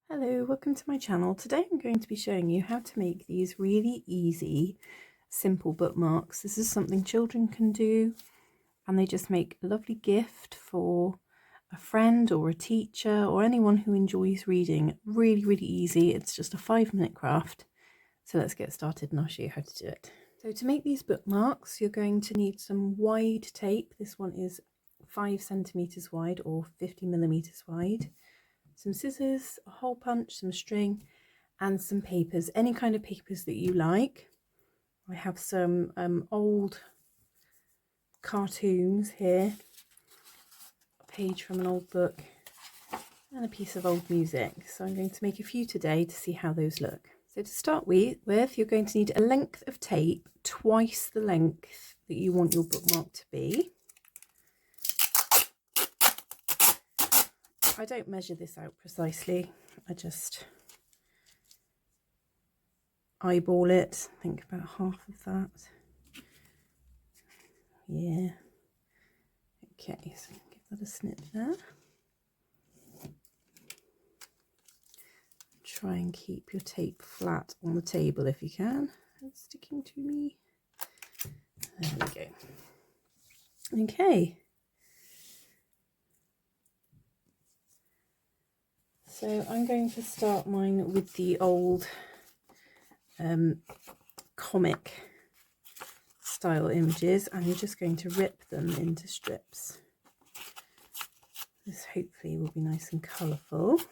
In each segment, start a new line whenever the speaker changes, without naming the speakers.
Hello, welcome to my channel. Today I'm going to be showing you how to make these really easy, simple bookmarks. This is something children can do, and they just make a lovely gift for a friend or a teacher or anyone who enjoys reading. Really, really easy. It's just a 5-minute craft. So let's get started and I'll show you how to do it. So to make these bookmarks, you're going to need some wide tape. This one is 5 centimeters wide or 50 millimeters wide. Some scissors, a hole punch, some string, and some papers, any kind of papers that you like. I have some old cartoons here, a page from an old book, and a piece of old music. So I'm going to make a few today to see how those look. So to start with, you're going to need a length of tape twice the length that you want your bookmark to be. I don't measure this out precisely, I just eyeball it. I think about half of that. Yeah. Okay, so give that a snip there. Try and keep your tape flat on the table if you can. It's sticking to me. There we go. Okay. So I'm going to start mine with the old comic style images, and you're just going to rip them into strips. This hopefully will be nice and colourful. So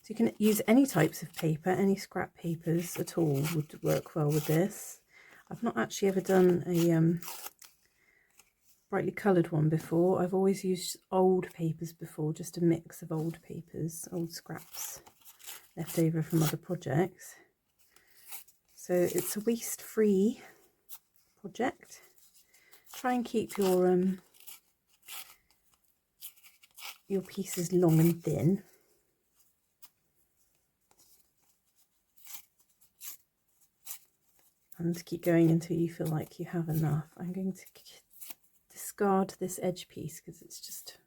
you can use any types of paper, any scrap papers at all would work well with this. I've not actually ever done a brightly coloured one before. I've always used old papers before, just a mix of old papers, old scraps left over from other projects. So it's a waste-free project. Try and keep your pieces long and thin. And keep going until you feel like you have enough. I'm going to discard this edge piece because it's just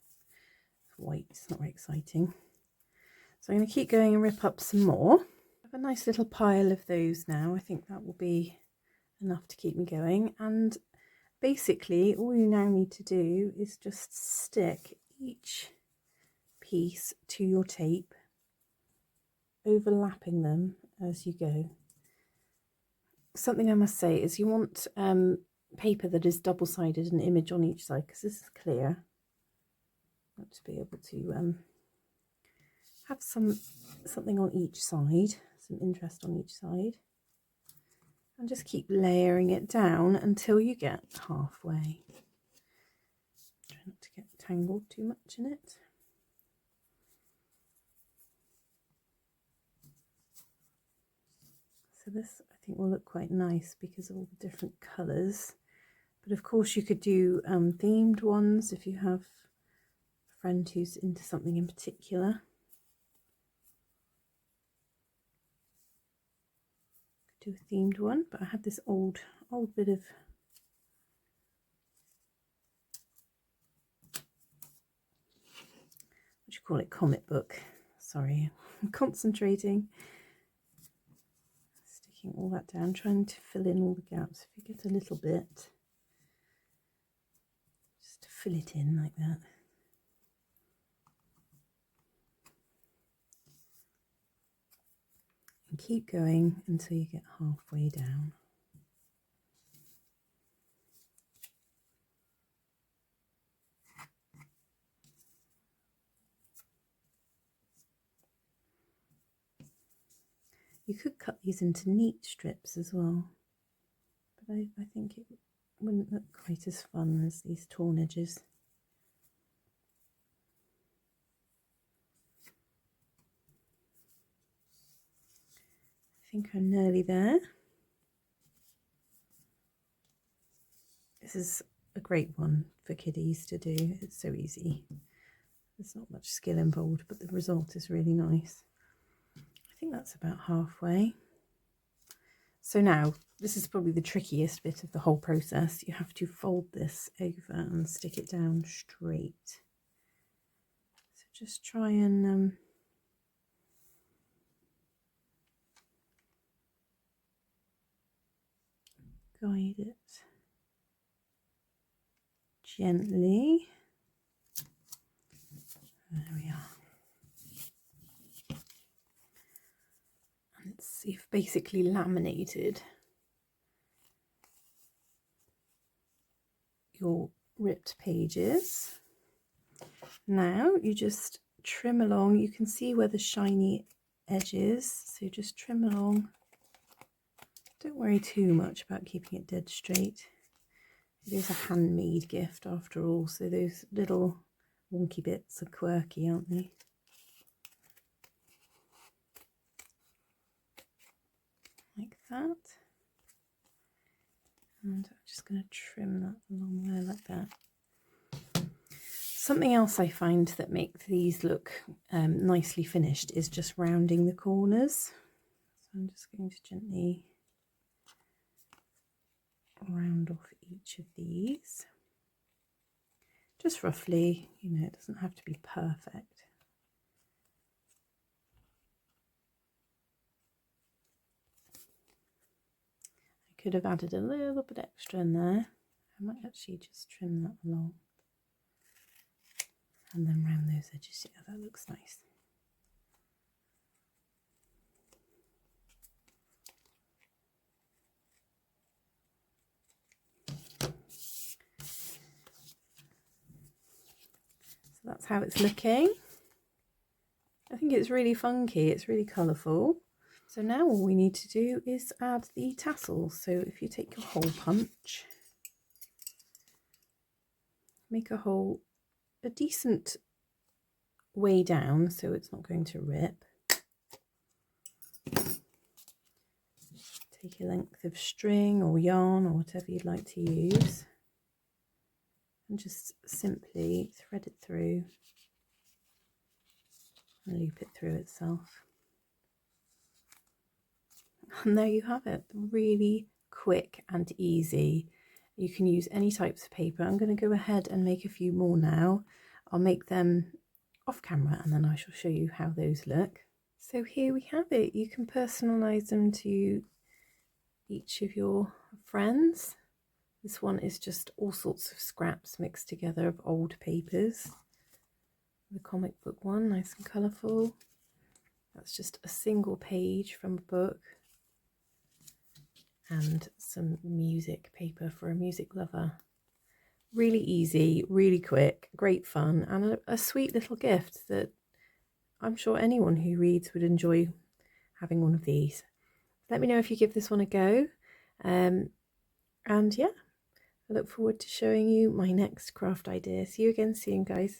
white, it's not very exciting. So I'm going to keep going and rip up some more. I have a nice little pile of those now. I think that will be enough to keep me going. And basically all you now need to do is just stick each piece to your tape, overlapping them as you go. Something I must say is you want paper that is double-sided, an image on each side, because this is clear. I want to be able to have something on each side, some interest on each side, and just keep layering it down until you get halfway. Try not to get tangled too much in it. So this I think will look quite nice because of all the different colours. But of course you could do themed ones if you have a friend who's into something in particular. Could do a themed one, but I had this old bit of what do you call it, comic book. Sorry, I'm concentrating. Sticking all that down, trying to fill in all the gaps. If you get a little bit, just to fill it in like that. And keep going until you get halfway down. You could cut these into neat strips as well, but I think it wouldn't look quite as fun as these torn edges. I think I'm nearly there. This is a great one for kiddies to do. It's so easy. There's not much skill involved, but the result is really nice. I think that's about halfway. So now, this is probably the trickiest bit of the whole process. You have to fold this over and stick it down straight. So just try and guide it gently. There we are. And it's you've basically laminated your ripped pages. Now you just trim along. You can see where the shiny edge is, so just trim along. Don't worry too much about keeping it dead straight. It is a handmade gift after all, so those little wonky bits are quirky, aren't they? Like that. And I'm just going to trim that along there like that. Something else I find that makes these look nicely finished is just rounding the corners. So I'm just going to gently round off each of these. Just roughly, you know, it doesn't have to be perfect. I could have added a little bit extra in there. I might actually just trim that along. And then round those edges. Yeah, that looks nice. So that's how it's looking. I think it's really funky, it's really colourful. So now all we need to do is add the tassels. So if you take your hole punch, make a hole a decent way down so it's not going to rip. Take a length of string or yarn or whatever you'd like to use and just simply thread it through and loop it through itself. And there you have it, really quick and easy. You can use any types of paper. I'm going to go ahead and make a few more now. I'll make them off camera and then I shall show you how those look. So here we have it. You can personalize them to each of your friends. This one is just all sorts of scraps mixed together of old papers. The comic book one, nice and colourful. That's just a single page from a book. And some music paper for a music lover. Really easy, really quick, great fun, and a sweet little gift that I'm sure anyone who reads would enjoy having one of these. Let me know if you give this one a go. And yeah, I look forward to showing you my next craft idea. See you again soon, guys.